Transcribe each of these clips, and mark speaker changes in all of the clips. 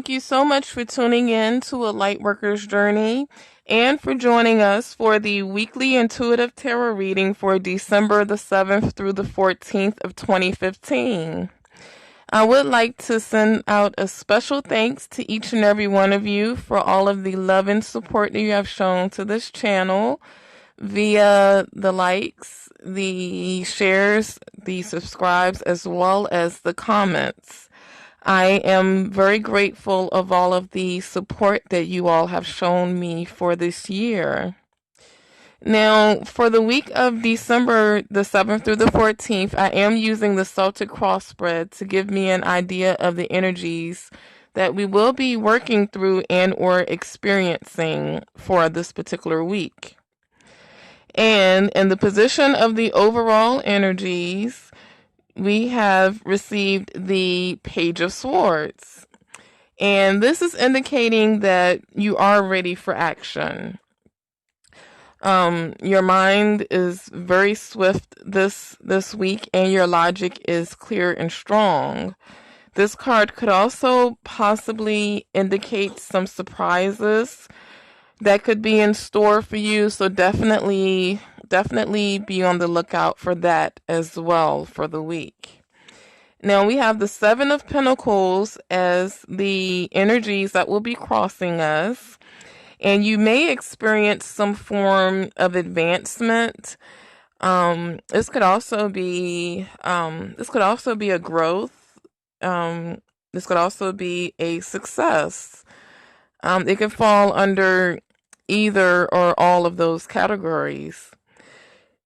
Speaker 1: thank you so much for tuning in to A Lightworker's Journey and for joining us for the weekly intuitive tarot reading for December the 7th through the 14th of 2015. I would like to send out a special thanks to each and every one of you for all of the love and support that you have shown to this channel via the likes, the shares, the subscribes, as well as the comments. I am very grateful of all of the support that you all have shown me for this year. Now, for the week of December the 7th through the 14th, I am using the Celtic cross spread to give me an idea of the energies that we will be working through and or experiencing for this particular week. And in the position of the overall energies, we have received the Page of Swords. And this is indicating that you are ready for action. Your mind is very swift this week, and your logic is clear and strong. This card could also possibly indicate some surprises that could be in store for you, so definitely be on the lookout for that as well for the week. Now we have the Seven of Pentacles as the energies that will be crossing us, and you may experience some form of advancement. This could also be a growth. This could also be a success. It could fall under either or all of those categories.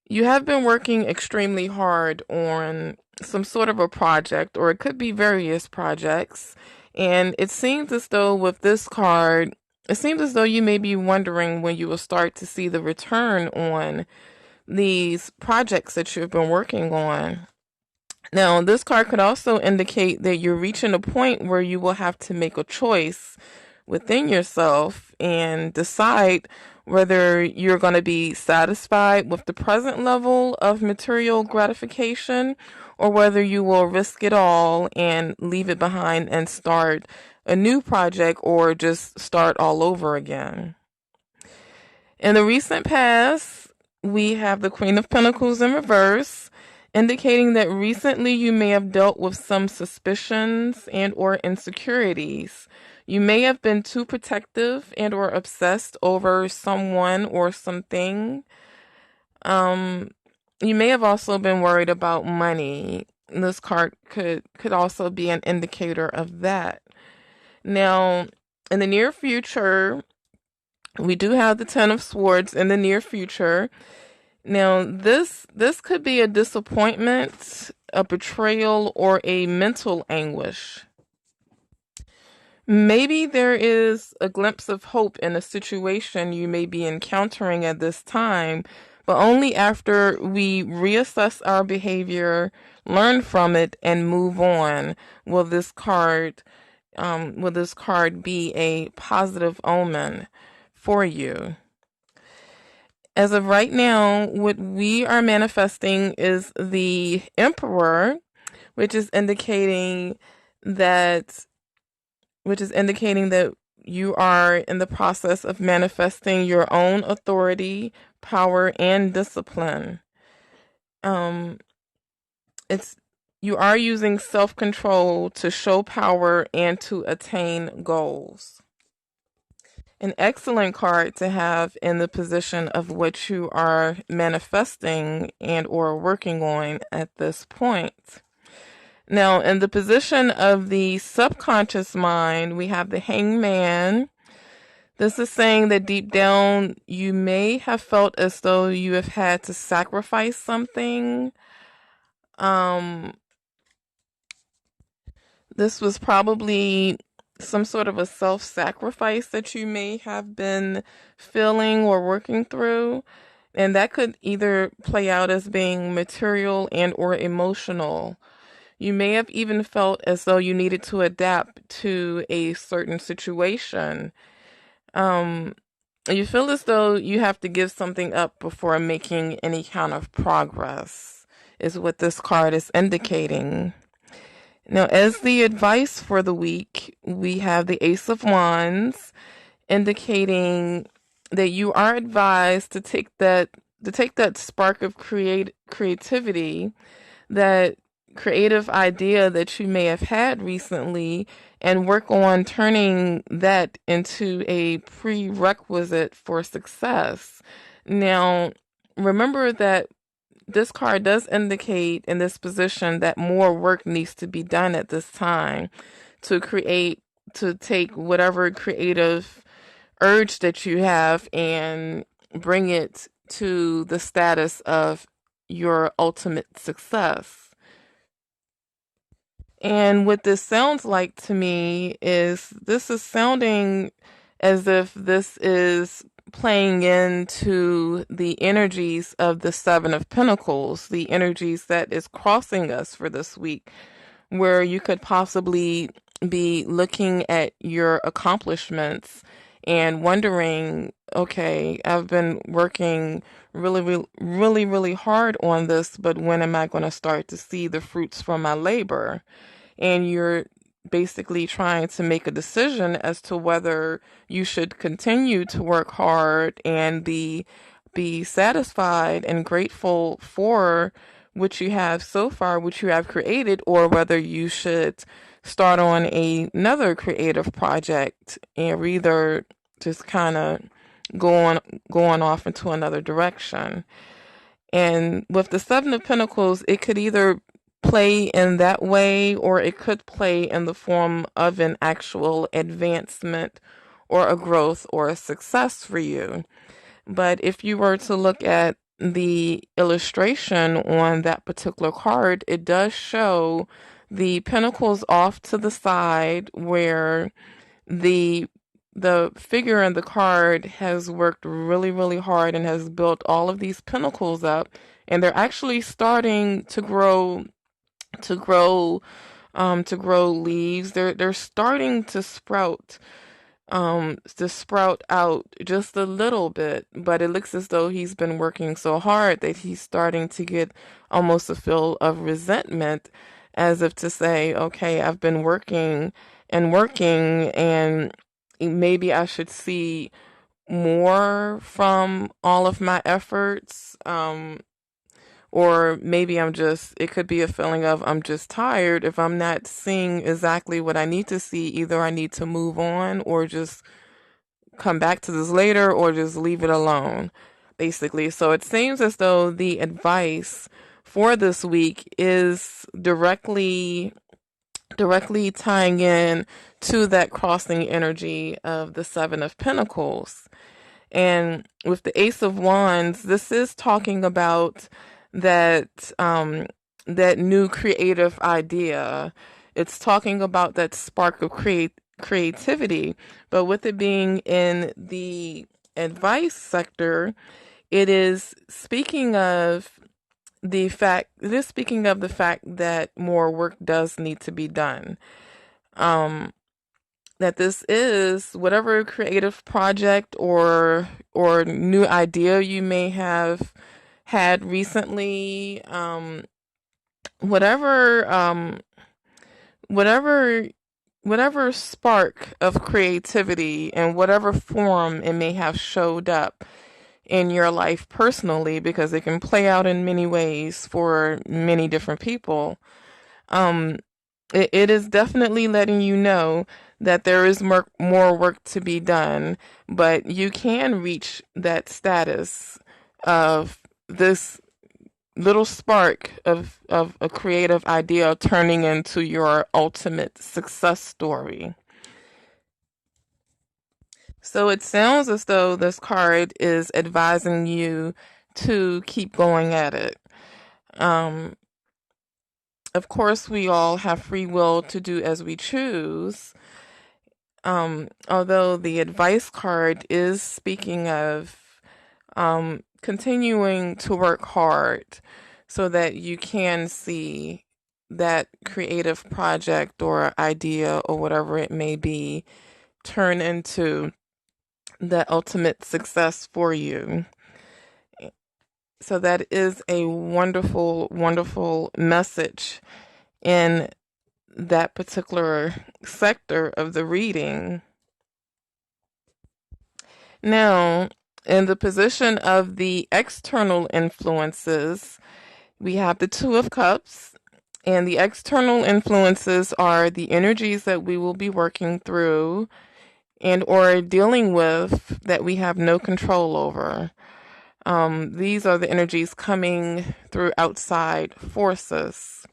Speaker 1: You have been working extremely hard on some sort of a project, or it could be various projects. And it seems as though with this card, it seems as though you may be wondering when you will start to see the return on these projects that you've been working on. Now, this card could also indicate that you're reaching a point where you will have to make a choice within yourself and decide whether you're going to be satisfied with the present level of material gratification or whether you will risk it all and leave it behind and start a new project or just start all over again. In the recent past, we have the Queen of Pentacles in reverse, indicating that recently you may have dealt with some suspicions and or insecurities. You may have been too protective and or obsessed over someone or something. You may have also been worried about money. This card could also be an indicator of that. Now, in the near future, we do have the Ten of Swords in the near future. Now, this could be a disappointment, a betrayal, or a mental anguish. Maybe there is a glimpse of hope in a situation you may be encountering at this time, but only after we reassess our behavior, learn from it, and move on will this card be a positive omen for you. As of right now, what we are manifesting is the Emperor, which is indicating that you are in the process of manifesting your own authority, power, and discipline. You are using self-control to show power and to attain goals. An excellent card to have in the position of what you are manifesting and or working on at this point. Now, in the position of the subconscious mind, we have the Hangman. This is saying that deep down, you may have felt as though you have had to sacrifice something. This was probably some sort of a self-sacrifice that you may have been feeling or working through. And that could either play out as being material and or emotional. You may have even felt as though you needed to adapt to a certain situation. You feel as though you have to give something up before making any kind of progress, is what this card is indicating. Now, as the advice for the week, we have the Ace of Wands indicating that you are advised to take that spark of creativity, that creative idea that you may have had recently, and work on turning that into a prerequisite for success. Now, remember that this card does indicate in this position that more work needs to be done at this time to create, to take whatever creative urge that you have and bring it to the status of your ultimate success. And what this sounds like to me is this is sounding as if this is playing into the energies of the Seven of Pentacles, the energies that is crossing us for this week, where you could possibly be looking at your accomplishments and wondering, okay, I've been working really hard on this, but when am I going to start to see the fruits from my labor? And you're basically trying to make a decision as to whether you should continue to work hard and be satisfied and grateful for what you have so far, what you have created, or whether you should start on another creative project and either just kind of going off into another direction. And with the Seven of Pentacles, it could either play in that way or it could play in the form of an actual advancement or a growth or a success for you. But if you were to look at the illustration on that particular card, it does show the pentacles off to the side where the the figure in the card has worked really hard and has built all of these pinnacles up, and they're actually starting to grow to grow leaves. They're starting to sprout out just a little bit, but it looks as though he's been working so hard that he's starting to get almost a feel of resentment, as if to say, okay, I've been working and working, and maybe I should see more from all of my efforts. Or maybe it could be a feeling of I'm just tired. If I'm not seeing exactly what I need to see, either I need to move on or just come back to this later or just leave it alone, basically. So it seems as though the advice for this week is directly tying in to that crossing energy of the Seven of Pentacles. And with the Ace of Wands, this is talking about that new creative idea. It's talking about that spark of creativity. But with it being in the advice sector, it is speaking of the fact that more work does need to be done. That this is whatever creative project or new idea you may have had recently, whatever whatever whatever spark of creativity and whatever form it may have showed up in your life personally, because it can play out in many ways for many different people. um it is definitely letting you know that there is more work to be done, but you can reach that status of this little spark of a creative idea turning into your ultimate success story. So it sounds as though this card is advising you to keep going at it. Um, of course, we all have free will to do as we choose. Although the advice card is speaking of continuing to work hard so that you can see that creative project or idea or whatever it may be turn into the ultimate success for you. So that is a wonderful message in that particular sector of the reading. Now, in the position of the external influences, we have the Two of Cups, and the external influences are the energies that we will be working through and or dealing with that we have no control over. These are the energies coming through outside forces.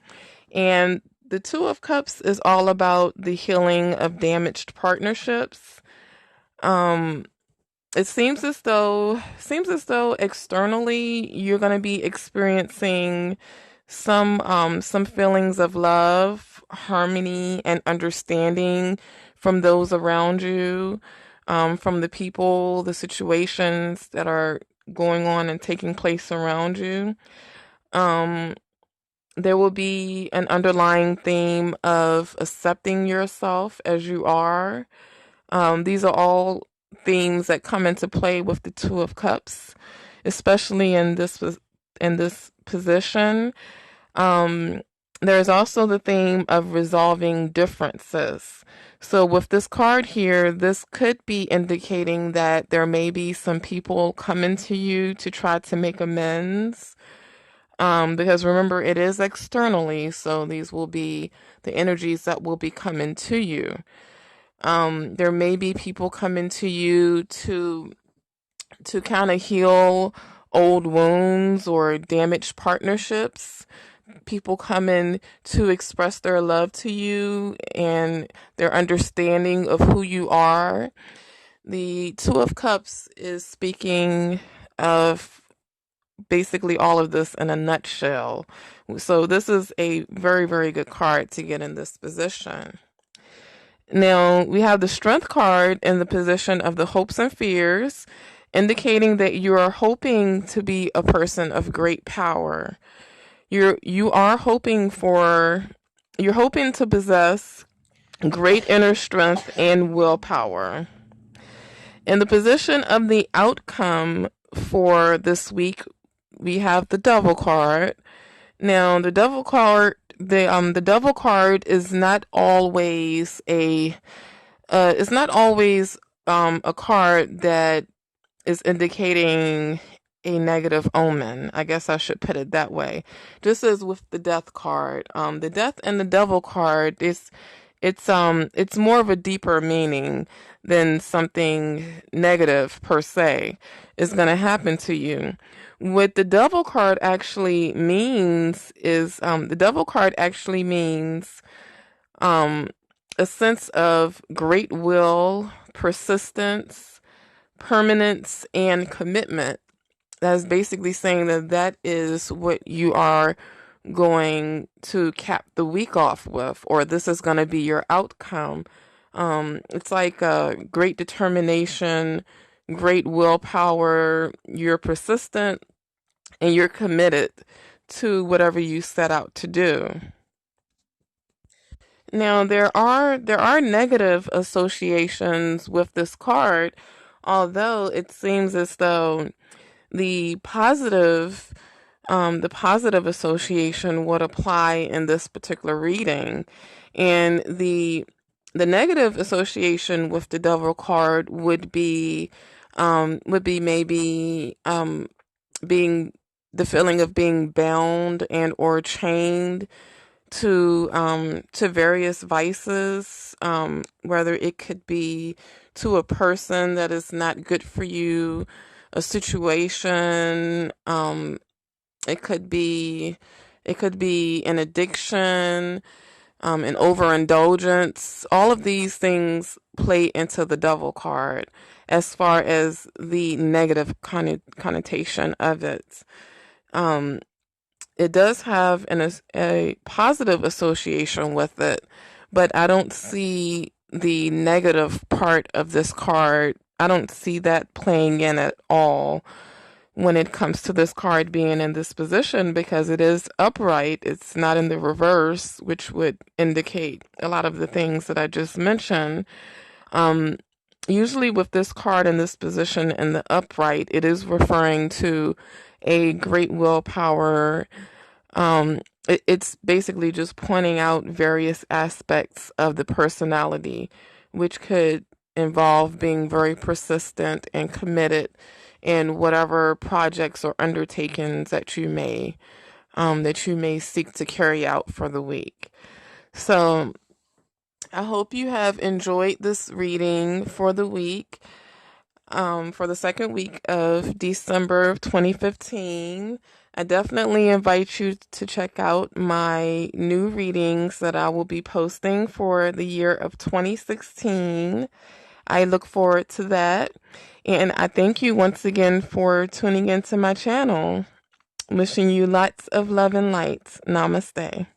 Speaker 1: And the Two of Cups is all about the healing of damaged partnerships. Um, it seems as though externally you're going to be experiencing some feelings of love, harmony, and understanding from those around you, from the people, the situations that are going on and taking place around you. Um, there will be an underlying theme of accepting yourself as you are. These are all themes that come into play with the Two of Cups, especially in this position. Um, there's also the theme of resolving differences. So with this card here, this could be indicating that there may be some people coming to you to try to make amends. Because remember, it is externally, so these will be the energies that will be coming to you. There may be people coming to you to kind of heal old wounds or damaged partnerships. People coming to express their love to you and their understanding of who you are. The Two of Cups is speaking of basically all of this in a nutshell. So this is a very, very good card to get in this position. Now we have the Strength card in the position of the hopes and fears, indicating that you are hoping to be a person of great power. You're hoping to possess great inner strength and willpower. In the position of the outcome for this week, we have the Devil card. Now, the Devil card is not always a card that is indicating a negative omen. I guess I should put it that way. Just as with the Death card, the Death and the Devil card is it's more of a deeper meaning than something negative per se is going to happen to you. What the Devil card actually means is the Devil card actually means um, a sense of great will, persistence, permanence, and commitment. That's basically saying that that is what you are going to cap the week off with, or this is going to be your outcome. It's like great determination, great willpower. You're persistent and you're committed to whatever you set out to do. Now there are negative associations with this card, although it seems as though the positive the positive association would apply in this particular reading, and the negative association with the Devil card would be maybe being the feeling of being bound and or chained to various vices, whether it could be to a person that is not good for you, a situation, it could be an addiction, an overindulgence. All of these things play into the Devil card as far as the negative connotation of it. Um, it does have a positive association with it, but I don't see the negative part of this card. I don't see that playing in at all when it comes to this card being in this position because it is upright. It's not in the reverse, which would indicate a lot of the things that I just mentioned. Um, Usually, with this card in this position in the upright, it is referring to a great willpower, it's basically just pointing out various aspects of the personality, which could involve being very persistent and committed in whatever projects or undertakings that you may seek to carry out for the week. So I hope you have enjoyed this reading for the week, for the second week of December of 2015. I definitely invite you to check out my new readings that I will be posting for the year of 2016. I look forward to that. And I thank you once again for tuning into my channel. Wishing you lots of love and light. Namaste.